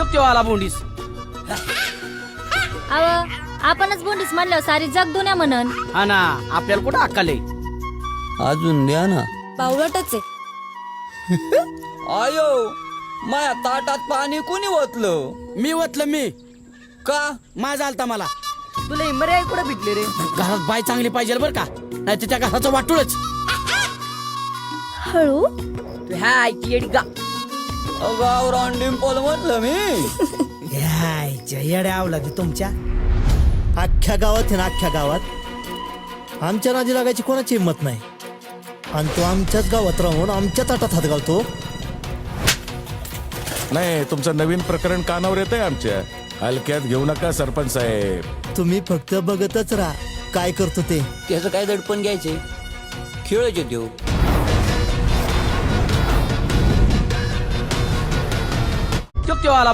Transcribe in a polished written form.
तो आला बोंडीस. अव आपणच बोंडीस म्हणल्यावर सारी जग दुनिया म्हणन. हा ना, आपल्याला कुठं अक्कल आहे. अजून द्या ना. पावलटच आहे. आयो माया ताटात पाणी कोणी ओतलं? मी वतलं मी. का? माझा आलता मला. तुला इमरे कुठे भेटले रे? घरात बाय चांगली पाहिजे बरं का, नाही त्या घराचं वाटूळच. हळू तू ह्या ऐकी येडी का? गावरान डिंपल म्हटलं मी. येड्या आवला की तुमच्या अख्ख्या गावात आहे ना, अख्ख्या गावात आमच्या नादी लागायची कोणाची हिंमत नाही. आणि तो आमच्याच गावात राहून आमच्या ताटात हात घालतो. नाही, तुमचं नवीन प्रकरण कानावर येतंय आमच्या. हलक्यात घेऊ नका सरपंच साहेब. तुम्ही फक्त बघतच राहा काय करतो ते. त्याचं काय दडपण घ्यायचे? खेळायचे देऊ. तो आला